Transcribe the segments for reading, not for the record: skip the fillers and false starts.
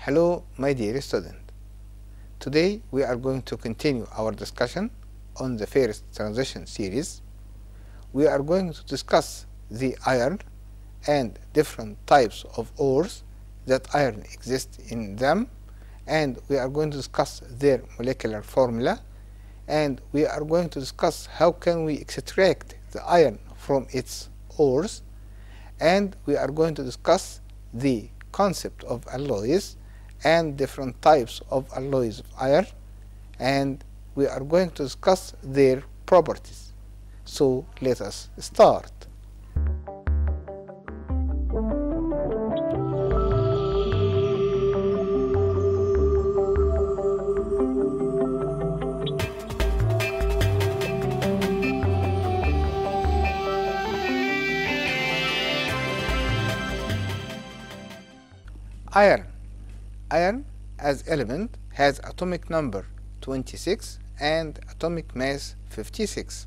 Hello, my dear student. Today we are going to continue our discussion on the first transition series. We are going to discuss the iron and different types of ores that iron exists in them, and we are going to discuss their molecular formula, and we are going to discuss how can we extract the iron from its ores, and we are going to discuss the concept of alloys and different types of alloys of iron, and we are going to discuss their properties. So let us start. Iron as element has atomic number 26 and atomic mass 56.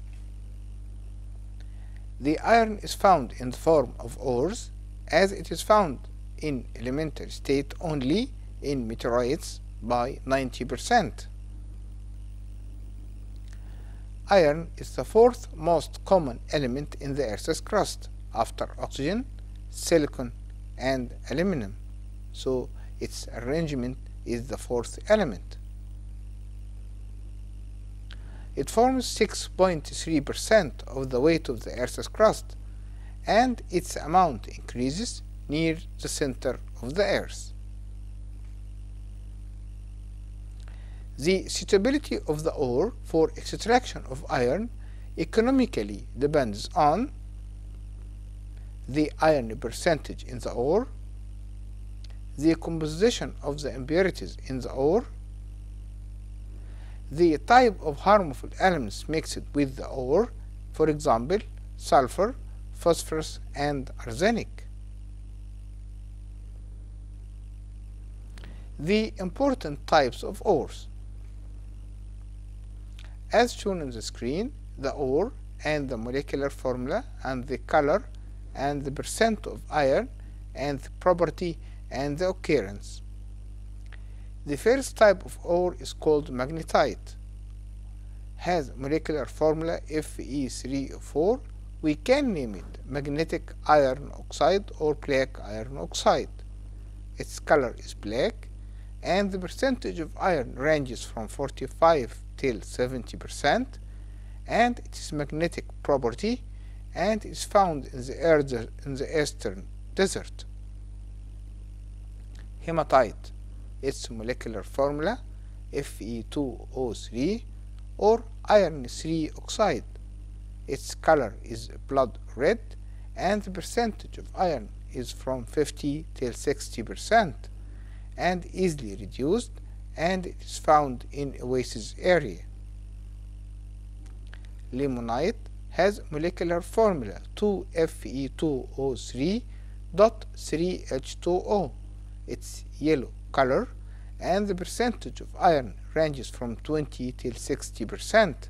The iron is found in the form of ores, as it is found in elementary state only in meteorites by 90%. Iron is the fourth most common element in the Earth's crust after oxygen, silicon, and aluminum. So its arrangement is the fourth element. It forms 6.3% of the weight of the Earth's crust, and its amount increases near the center of the Earth. The suitability of the ore for extraction of iron economically depends on the iron percentage in the ore, the composition of the impurities in the ore, the type of harmful elements mixed with the ore, for example, sulfur, phosphorus, and arsenic. The important types of ores. As shown on the screen, the ore and the molecular formula and the color and the percent of iron and the property and the occurrence. The first type of ore is called magnetite. Has molecular formula Fe3O4. We can name it magnetic iron oxide or black iron oxide. Its color is black, and the percentage of iron ranges from 45 till 70%, and its magnetic property, and is found in the eastern desert. Hematite, its molecular formula Fe2O3 or iron 3 oxide. Its color is blood red, and the percentage of iron is from 50 till 60% and easily reduced, and it is found in oasis area. Limonite has molecular formula 2Fe2O3.3H2O. Its yellow color, and the percentage of iron ranges from 20 till 60%,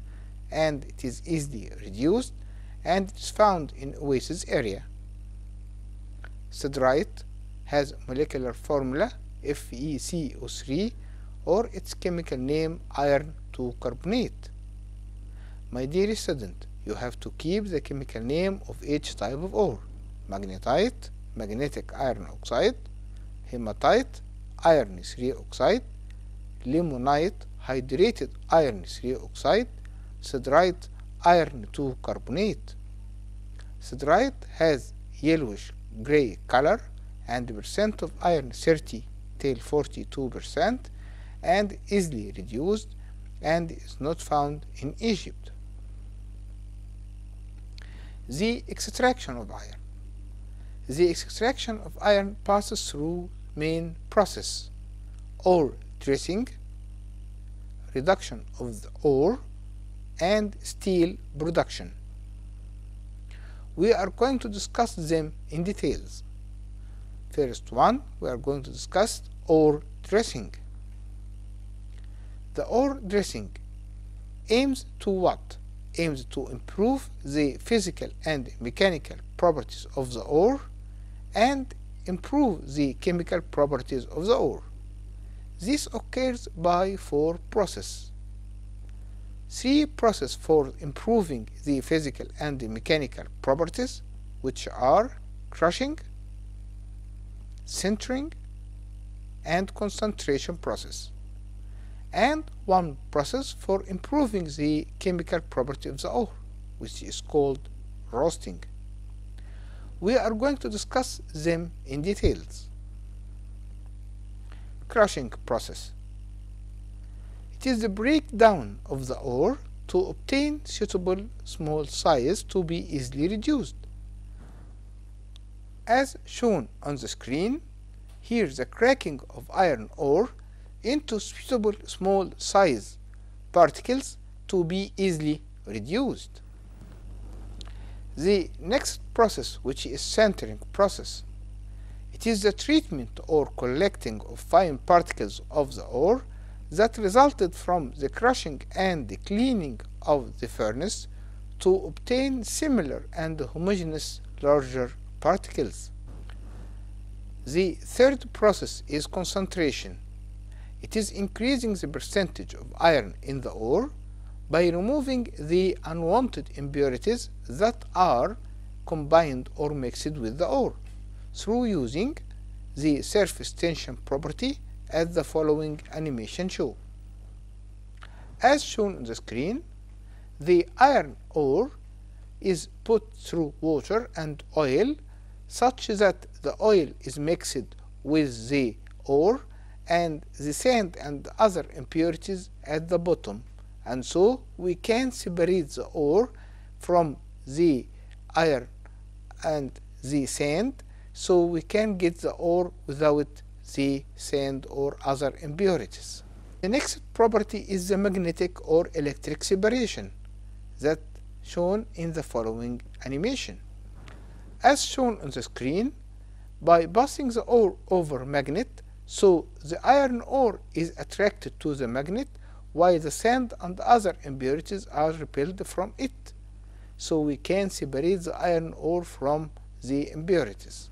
and it is easily reduced, and it is found in oasis area. Siderite has molecular formula FeCO3 or its chemical name iron 2 carbonate. My dear student, you have to keep the chemical name of each type of ore: magnetite, magnetic iron oxide; hematite, iron 3 oxide; limonite, hydrated iron 3 oxide; siderite, iron 2 carbonate. Siderite has yellowish gray color and the percent of iron 30 till 42% and easily reduced, and is not found in Egypt. The extraction of iron. The extraction of iron passes through main process: ore dressing, reduction of the ore, and steel production. We are going to discuss them in details. First one, we are going to discuss ore dressing. The ore dressing aims to what? Aims to improve the physical and mechanical properties of the ore and improve the chemical properties of the ore. This occurs by 4 processes. 3 processes for improving the physical and the mechanical properties, which are crushing, sintering, and concentration process, and 1 process for improving the chemical property of the ore, which is called roasting. We are going to discuss them in details. Crushing process. It is the breakdown of the ore to obtain suitable small size to be easily reduced. As shown on the screen, here the cracking of iron ore into suitable small size particles to be easily reduced. The next process, which is sintering process, it is the treatment or collecting of fine particles of the ore that resulted from the crushing and the cleaning of the furnace to obtain similar and homogeneous larger particles. The third process is concentration. It is increasing the percentage of iron in the ore by removing the unwanted impurities that are combined or mixed with the ore through using the surface tension property as the following animation show. As shown on the screen, the iron ore is put through water and oil such that the oil is mixed with the ore and the sand and other impurities at the bottom, and so we can separate the ore from the iron and the sand, so we can get the ore without the sand or other impurities. The next property is the magnetic or electric separation, that shown in the following animation. As shown on the screen, by passing the ore over magnet, so the iron ore is attracted to the magnet while the sand and other impurities are repelled from it, so we can separate the iron ore from the impurities.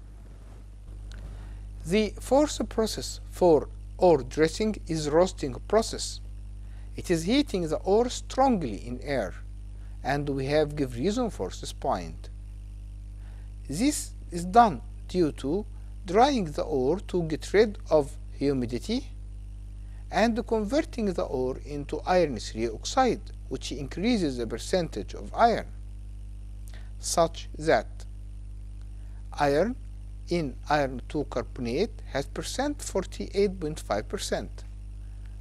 The fourth process for ore dressing is roasting process. It is heating the ore strongly in air, and we have given reason for this point. This is done due to drying the ore to get rid of humidity and converting the ore into iron 3 oxide, which increases the percentage of iron, such that iron in iron 2 carbonate has 48.5%.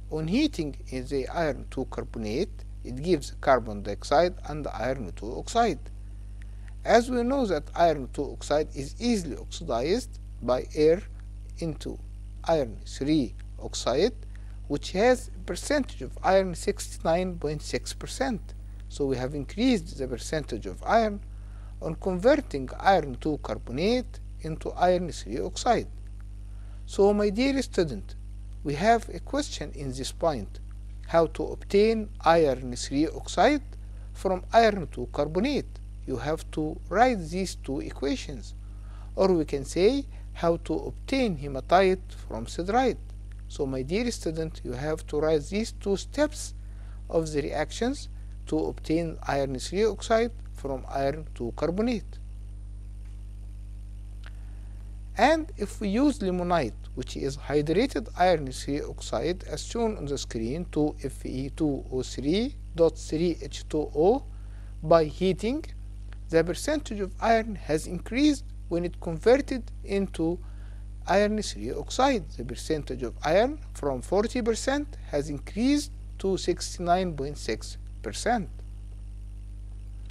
On heating in the iron 2 carbonate, it gives carbon dioxide and iron 2 oxide. As we know that iron 2 oxide is easily oxidized by air into iron 3 oxide, which has a percentage of iron 69.6%. So we have increased the percentage of iron on converting iron 2 carbonate into iron 3 oxide. So my dear student, we have a question in this point: how to obtain iron 3 oxide from iron 2 carbonate. You have to write these two equations, or we can say how to obtain hematite from siderite. So my dear student, you have to write these two steps of the reactions to obtain iron 3 oxide from iron 2 carbonate. And if we use limonite, which is hydrated iron 3 oxide, as shown on the screen, 2Fe2O3.3H2O, by heating, the percentage of iron has increased when it converted into iron 3 oxide. The percentage of iron from 40% has increased to 69.6%.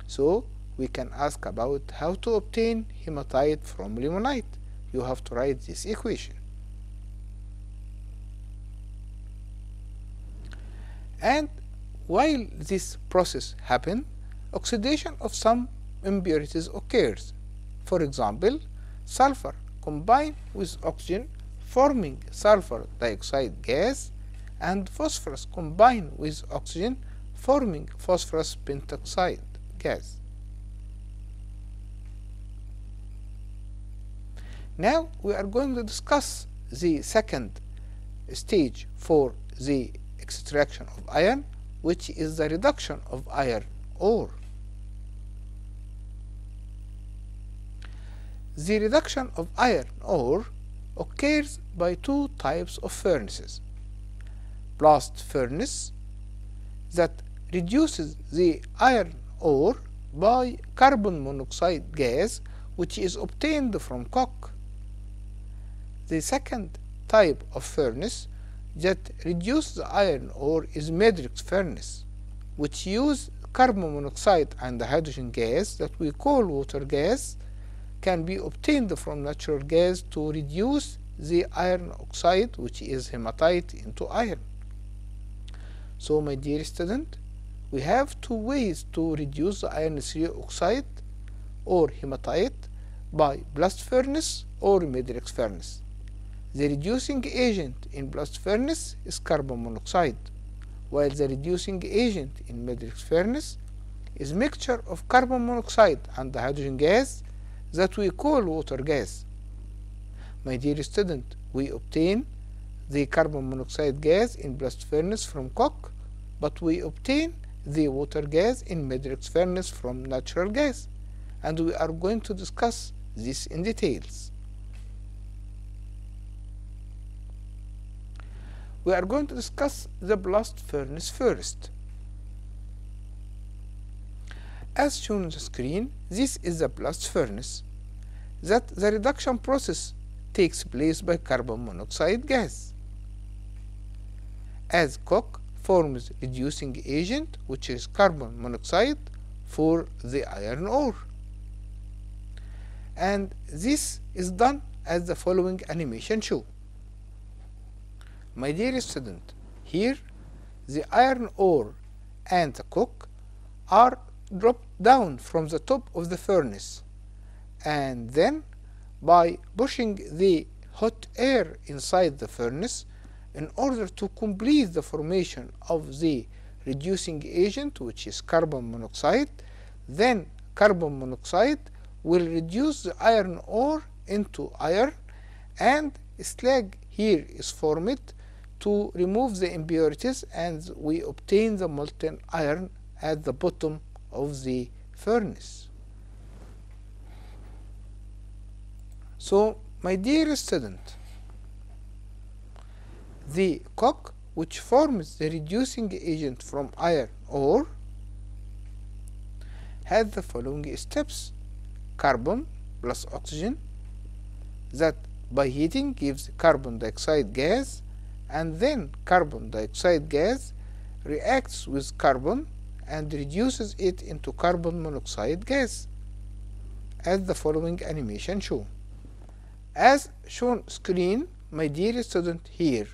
So we can ask about how to obtain hematite from limonite. You have to write this equation. And while this process happens, oxidation of some impurities occurs. For example, sulfur combined with oxygen forming sulfur dioxide gas, and phosphorus combined with oxygen forming phosphorus pentoxide gas. Now we are going to discuss the second stage for the extraction of iron, which is the reduction of iron ore. The reduction of iron ore occurs by two types of furnaces. Blast furnace that reduces the iron ore by carbon monoxide gas, which is obtained from coke. The second type of furnace that reduces the iron ore is matrix furnace, which use carbon monoxide and hydrogen gas that we call water gas, can be obtained from natural gas to reduce the iron oxide, which is hematite, into iron. So, my dear student, we have two ways to reduce the iron 3 oxide or hematite by blast furnace or matrix furnace. The reducing agent in blast furnace is carbon monoxide, while the reducing agent in matrix furnace is mixture of carbon monoxide and hydrogen gas that we call water gas. My dear student, we obtain the carbon monoxide gas in blast furnace from coke, but we obtain the water gas in matrix furnace from natural gas, and we are going to discuss this in details. We are going to discuss the blast furnace first. As shown on the screen, this is the blast furnace that the reduction process takes place by carbon monoxide gas. As coke forms reducing agent, which is carbon monoxide for the iron ore. And this is done as the following animation show. My dear student, here the iron ore and the coke are dropped down from the top of the furnace, and then by pushing the hot air inside the furnace in order to complete the formation of the reducing agent, which is carbon monoxide, then carbon monoxide will reduce the iron ore into iron, and slag here is formed to remove the impurities, and we obtain the molten iron at the bottom of the furnace. So, my dear student, the coke, which forms the reducing agent from iron ore, has the following steps: carbon plus oxygen that by heating gives carbon dioxide gas, and then carbon dioxide gas reacts with carbon and reduces it into carbon monoxide gas, as the following animation show. As shown screen, my dear student, here,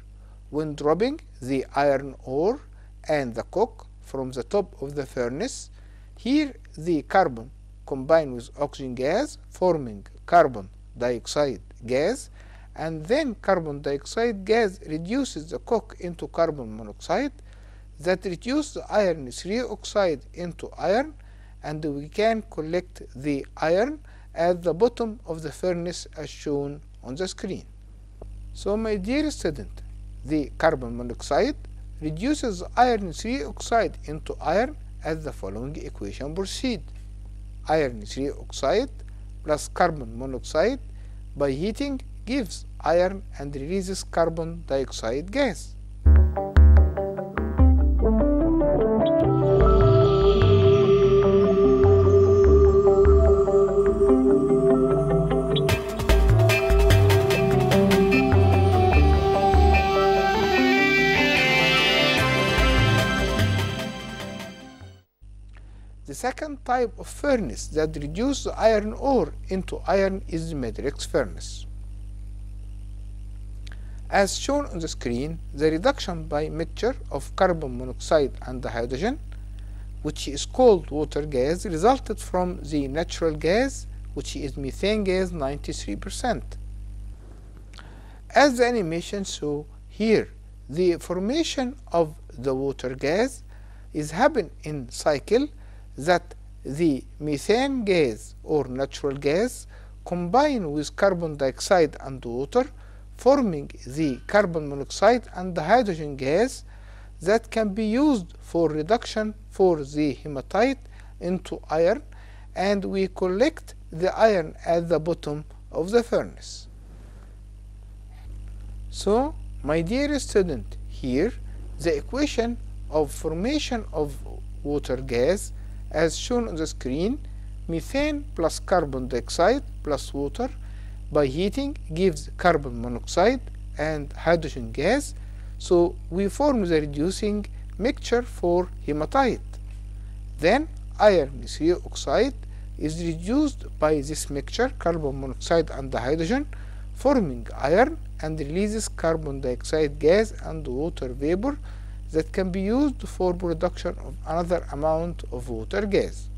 when dropping the iron ore and the coke from the top of the furnace, here the carbon combine with oxygen gas, forming carbon dioxide gas, and then carbon dioxide gas reduces the coke into carbon monoxide that reduces the iron 3 oxide into iron, and we can collect the iron at the bottom of the furnace as shown on the screen. So, my dear student, the carbon monoxide reduces iron 3 oxide into iron as the following equation proceed. Iron 3 oxide plus carbon monoxide by heating gives iron and releases carbon dioxide gas. The second type of furnace that reduces the iron ore into iron is the matrix furnace. As shown on the screen, the reduction by mixture of carbon monoxide and hydrogen, which is called water gas, resulted from the natural gas, which is methane gas 93%. As the animation shows here, the formation of the water gas is happening in cycle that the methane gas or natural gas combine with carbon dioxide and water, forming the carbon monoxide and the hydrogen gas that can be used for reduction for the hematite into iron, and we collect the iron at the bottom of the furnace. So, my dear student, here the equation of formation of water gas as shown on the screen, methane plus carbon dioxide plus water by heating gives carbon monoxide and hydrogen gas. So we form the reducing mixture for hematite. Then iron 3 oxide is reduced by this mixture, carbon monoxide and the hydrogen, forming iron, and releases carbon dioxide gas and water vapor that can be used for production of another amount of water gas.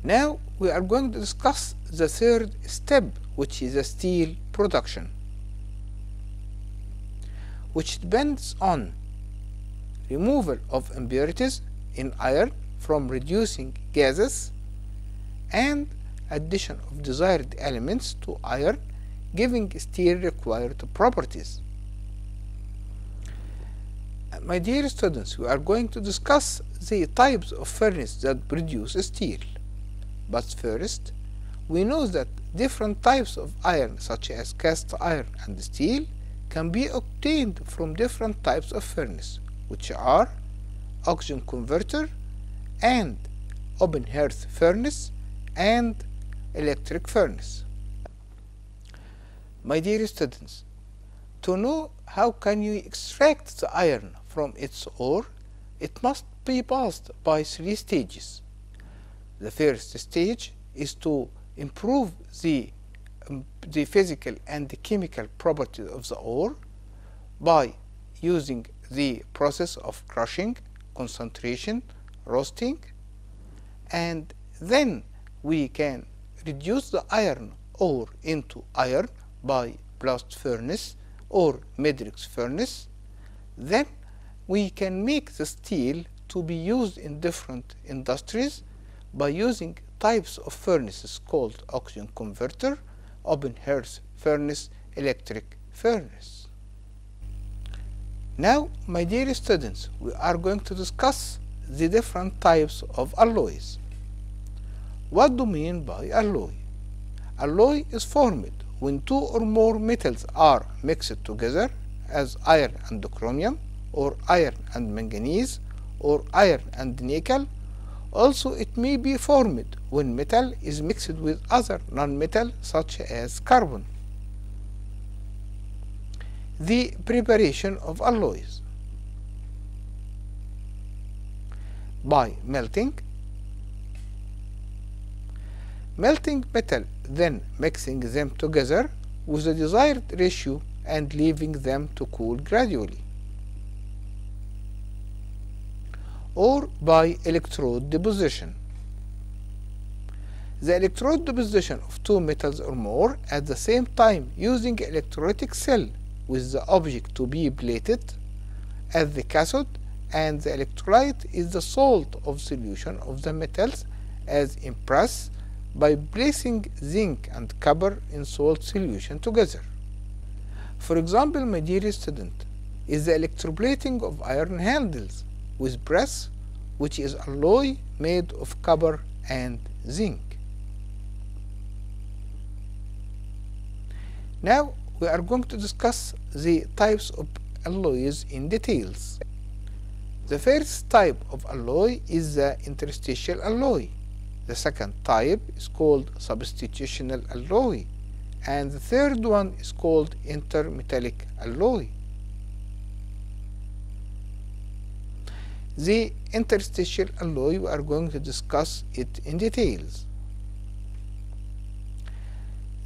Now we are going to discuss the third step, which is the steel production, which depends on removal of impurities in iron from reducing gases and addition of desired elements to iron, giving steel required properties. My dear students, we are going to discuss the types of furnace that produce steel. But first, we know that different types of iron, such as cast iron and steel, can be obtained from different types of furnace, which are oxygen converter and open hearth furnace and electric furnace. My dear students, to know how can you extract the iron from its ore, it must be passed by 3 stages. The first stage is to improve the physical and the chemical properties of the ore by using the process of crushing, concentration, roasting, and then we can reduce the iron ore into iron by blast furnace or matrix furnace. Then we can make the steel to be used in different industries by using types of furnaces called oxygen converter, open hearth furnace, electric furnace. Now, my dear students, we are going to discuss the different types of alloys. What do we mean by alloy? Alloy is formed when 2 or more metals are mixed together, as iron and chromium, or iron and manganese, or iron and nickel. Also, it may be formed when metal is mixed with other non-metal, such as carbon. The preparation of alloys: by melting metal, then mixing them together with the desired ratio and leaving them to cool gradually, or by electrode deposition. The electrode deposition of 2 metals or more at the same time using electrolytic cell with the object to be plated as the cathode, and the electrolyte is the salt of solution of the metals as in press by placing zinc and copper in salt solution together. For example, my dear student, is the electroplating of iron handles with brass, which is alloy made of copper and zinc. Now we are going to discuss the types of alloys in details. The first type of alloy is the interstitial alloy. The second type is called substitutional alloy, and the third one is called intermetallic alloy. The interstitial alloy, we are going to discuss it in details.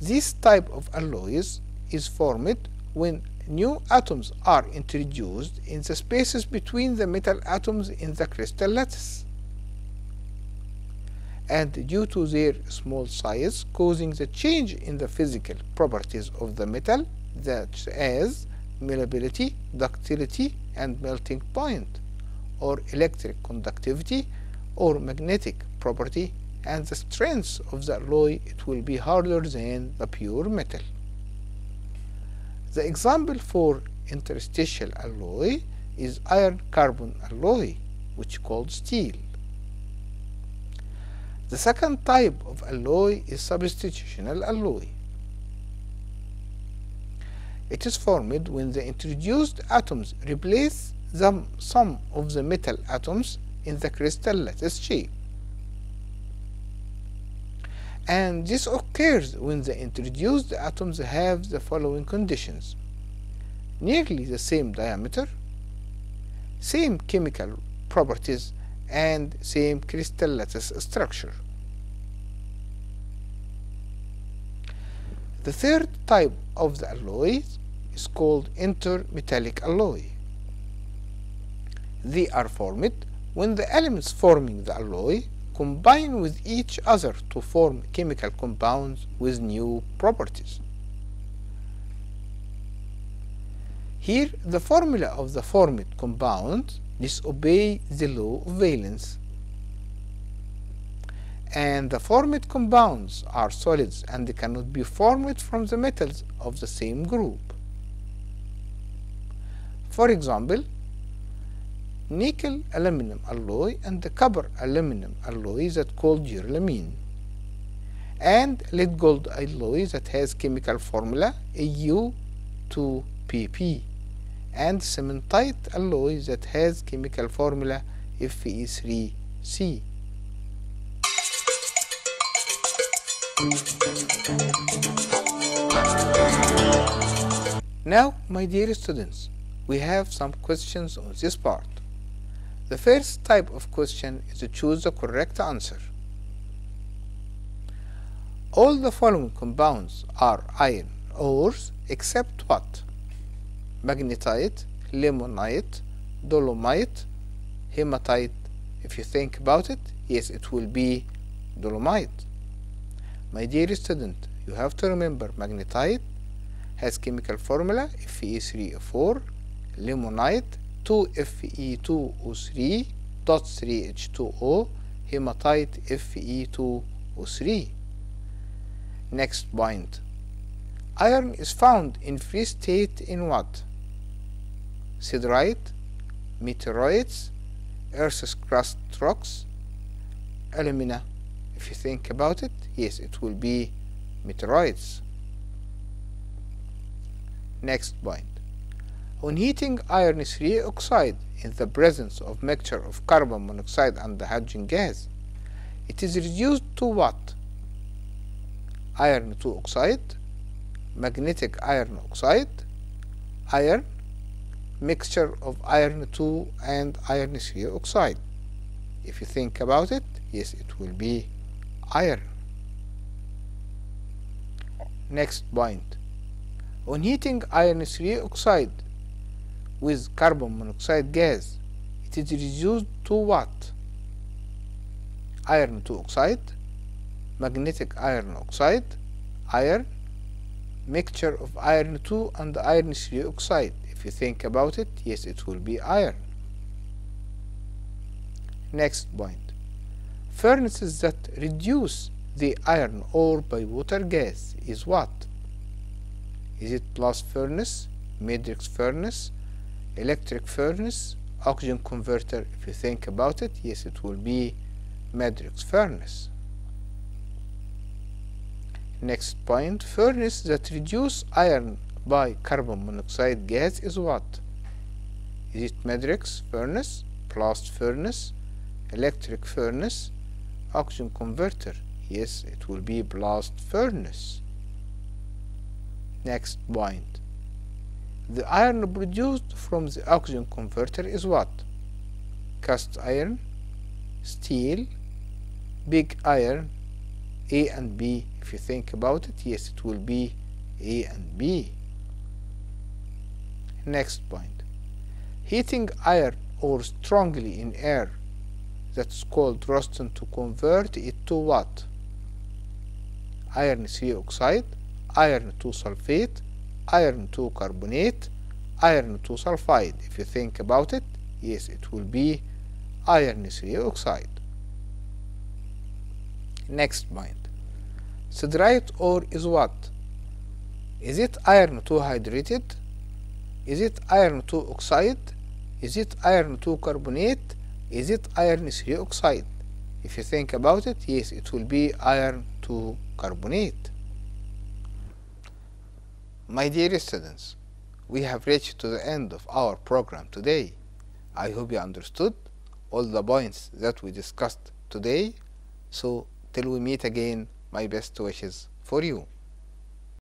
This type of alloys is formed when new atoms are introduced in the spaces between the metal atoms in the crystal lattice, and due to their small size causing the change in the physical properties of the metal, such as malleability, ductility, and melting point, or electric conductivity, or magnetic property and the strength of the alloy, it will be harder than the pure metal. The example for interstitial alloy is iron-carbon alloy, which is called steel. The second type of alloy is substitutional alloy. It is formed when the introduced atoms replace some of the metal atoms in the crystal lattice shape. And this occurs when the introduced atoms have the following conditions: nearly the same diameter, same chemical properties, and same crystal lattice structure. The third type of the alloys is called intermetallic alloy. They are formed when the elements forming the alloy combine with each other to form chemical compounds with new properties. Here, the formula of the formed compound disobeys the law of valence, and the formed compounds are solids and they cannot be formed from the metals of the same group. For example, nickel aluminum alloy and the copper aluminum alloy that called duralumin, and lead gold alloy that has chemical formula Au2Pp, and cementite alloy that has chemical formula Fe3C. Now, my dear students, we have some questions on this part. The first type of question is to choose the correct answer. All the following compounds are iron ores except what? Magnetite, limonite, dolomite, hematite. If you think about it, yes, it will be dolomite. My dear student, you have to remember magnetite has chemical formula Fe3O4, limonite 2Fe2O3.3H2O, hematite Fe2O3. Next point. Iron is found in free state in what? Siderite, meteorites, Earth's crust rocks, alumina. If you think about it, yes, it will be meteorites. Next point. On heating iron 3 oxide in the presence of mixture of carbon monoxide and the hydrogen gas, it is reduced to what? Iron 2 oxide, magnetic iron oxide, iron, mixture of iron 2 and iron 3 oxide. If you think about it, yes, it will be iron. Next point. On heating iron 3 oxide with carbon monoxide gas, it is reduced to what? Iron 2 oxide, magnetic iron oxide, iron, mixture of iron 2 and iron 3 oxide. If you think about it, yes, it will be iron. Next point. Furnaces that reduce the iron ore by water gas is what? Is it blast furnace, matrix furnace, electric furnace, oxygen converter? If you think about it, yes, it will be matrix furnace. Next point. Furnace that reduce iron by carbon monoxide gas is what? Is it matrix furnace, blast furnace, electric furnace, oxygen converter? Yes, it will be blast furnace. Next point. The iron produced from the oxygen converter is what? Cast iron, steel, big iron, A and B. If you think about it, yes, it will be A and B. Next point. Heating iron ore strongly in air, that's called roasting, to convert it to what? Iron 3 oxide, iron 2 sulfate, iron 2 carbonate, iron 2 sulfide. If you think about it, yes, it will be iron 3 oxide. Next point. Siderite ore is what? Is it iron 2 hydrated? Is it iron 2 oxide? Is it iron 2 carbonate? Is it iron 3 oxide? If you think about it, yes, it will be iron 2 carbonate. My dear students, we have reached to the end of our program today. I hope you understood all the points that we discussed today. So till we meet again, my best wishes for you.